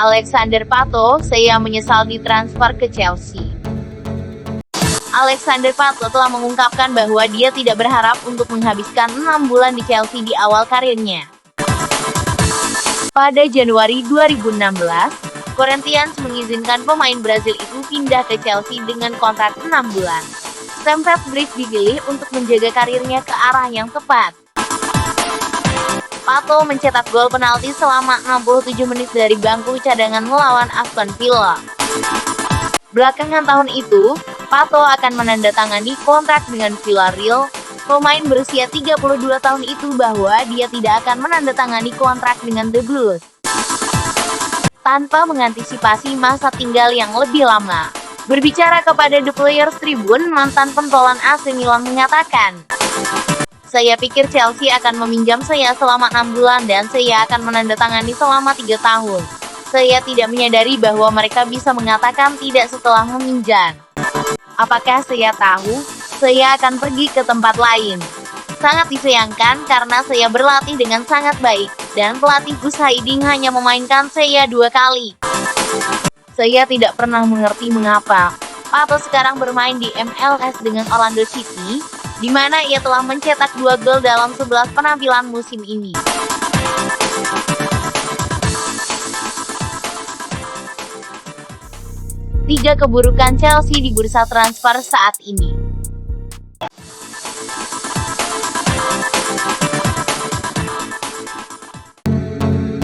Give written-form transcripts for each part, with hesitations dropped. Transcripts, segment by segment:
Alexander Pato, saya menyesal ditransfer ke Chelsea. Alexander Pato telah mengungkapkan bahwa dia tidak berharap untuk menghabiskan 6 bulan di Chelsea di awal karirnya. Pada Januari 2016, Corinthians mengizinkan pemain Brazil itu pindah ke Chelsea dengan kontrak 6 bulan. Stamford Bridge dipilih untuk menjaga karirnya ke arah yang tepat. Pato mencetak gol penalti selama 67 menit dari bangku cadangan melawan Aston Villa. Belakangan tahun itu, Pato akan menandatangani kontrak dengan Villarreal. Pemain berusia 32 tahun itu bahwa dia tidak akan menandatangani kontrak dengan The Blues tanpa mengantisipasi masa tinggal yang lebih lama. Berbicara kepada The Players Tribune, mantan pentolan AC Milan mengatakan, "Saya pikir Chelsea akan meminjam saya selama 6 bulan dan saya akan menandatangani selama 3 tahun. Saya tidak menyadari bahwa mereka bisa mengatakan tidak setelah meminjam. Apakah saya tahu? Saya akan pergi ke tempat lain. Sangat disayangkan karena saya berlatih dengan sangat baik, dan pelatih Gus Hiddink hanya memainkan saya 2 kali. Saya tidak pernah mengerti mengapa." Pato sekarang bermain di MLS dengan Orlando City, di mana ia telah mencetak 2 gol dalam 11 penampilan musim ini. Tiga keburukan Chelsea di bursa transfer saat ini.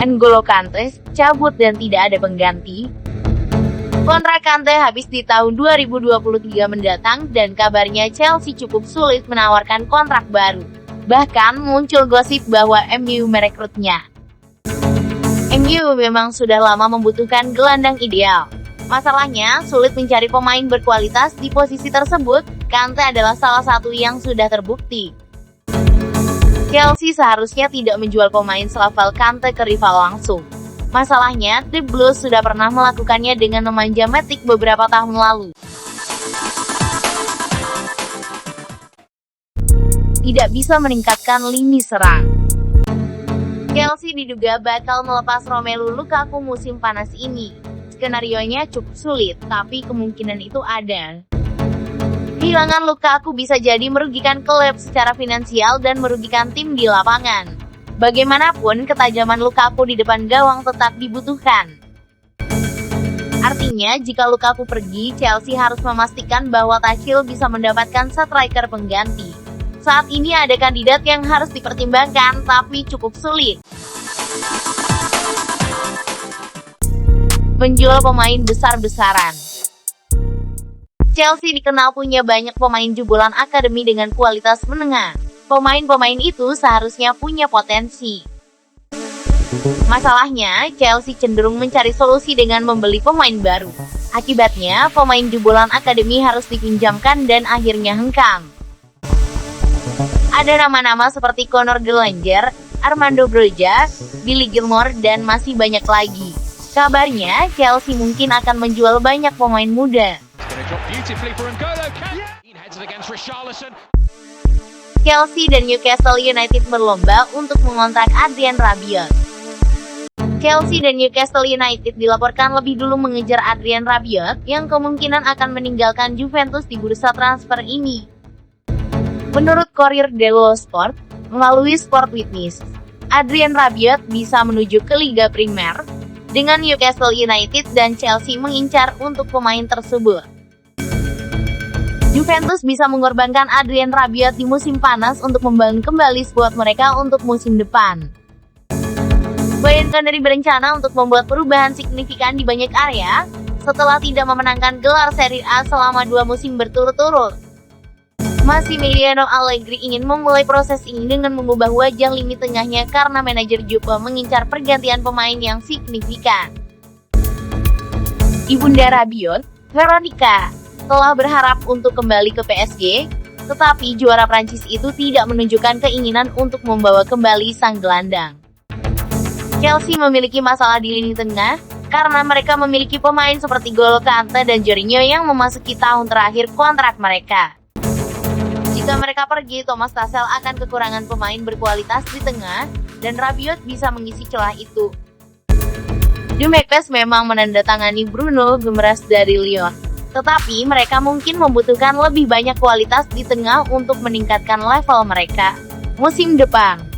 N'Golo Kante cabut dan tidak ada pengganti. Kontrak Kante habis di tahun 2023 mendatang dan kabarnya Chelsea cukup sulit menawarkan kontrak baru. Bahkan muncul gosip bahwa MU merekrutnya. MU memang sudah lama membutuhkan gelandang ideal. Masalahnya, sulit mencari pemain berkualitas di posisi tersebut. Kante adalah salah satu yang sudah terbukti. Chelsea seharusnya tidak menjual pemain selevel Kante ke rival langsung. Masalahnya, The Blues sudah pernah melakukannya dengan memanjam Matic beberapa tahun lalu. Tidak bisa meningkatkan lini serang. Chelsea diduga bakal melepas Romelu Lukaku musim panas ini. Skenarionya cukup sulit, tapi kemungkinan itu ada. Kehilangan Lukaku bisa jadi merugikan klub secara finansial dan merugikan tim di lapangan. Bagaimanapun, ketajaman Lukaku di depan gawang tetap dibutuhkan. Artinya, jika Lukaku pergi, Chelsea harus memastikan bahwa Tuchel bisa mendapatkan striker pengganti. Saat ini ada kandidat yang harus dipertimbangkan, tapi cukup sulit. Menjual pemain besar-besaran. Chelsea dikenal punya banyak pemain jebolan akademi dengan kualitas menengah. Pemain-pemain itu seharusnya punya potensi. Masalahnya, Chelsea cenderung mencari solusi dengan membeli pemain baru. Akibatnya, pemain jebolan akademi harus dipinjamkan dan akhirnya hengkang. Ada nama-nama seperti Conor Gallagher, Armando Broja, Billy Gilmour, dan masih banyak lagi. Kabarnya, Chelsea mungkin akan menjual banyak pemain muda. Chelsea dan Newcastle United berlomba untuk mengontrak Adrien Rabiot. Chelsea dan Newcastle United dilaporkan lebih dulu mengejar Adrien Rabiot, yang kemungkinan akan meninggalkan Juventus di bursa transfer ini. Menurut Corriere dello Sport, melalui Sport Witness, Adrien Rabiot bisa menuju ke Liga Primer, dengan Newcastle United dan Chelsea mengincar untuk pemain tersebut. Juventus bisa mengorbankan Adrien Rabiot di musim panas untuk membangun kembali skuad mereka untuk musim depan. Bayern Munich berencana untuk membuat perubahan signifikan di banyak area, setelah tidak memenangkan gelar Serie A selama 2 musim berturut-turut. Massimiliano Allegri ingin memulai proses ini dengan mengubah wajah lini tengahnya karena manajer Juve mengincar pergantian pemain yang signifikan. Ibunda Rabiot, Veronica, telah berharap untuk kembali ke PSG, tetapi juara Prancis itu tidak menunjukkan keinginan untuk membawa kembali sang gelandang. Chelsea memiliki masalah di lini tengah, karena mereka memiliki pemain seperti N'Golo Kante dan Jorginho yang memasuki tahun terakhir kontrak mereka. Jika mereka pergi, Thomas Tuchel akan kekurangan pemain berkualitas di tengah, dan Rabiot bisa mengisi celah itu. Jumeirah memang menandatangani Bruno Guimaraes dari Lyon, tetapi mereka mungkin membutuhkan lebih banyak kualitas di tengah untuk meningkatkan level mereka musim depan.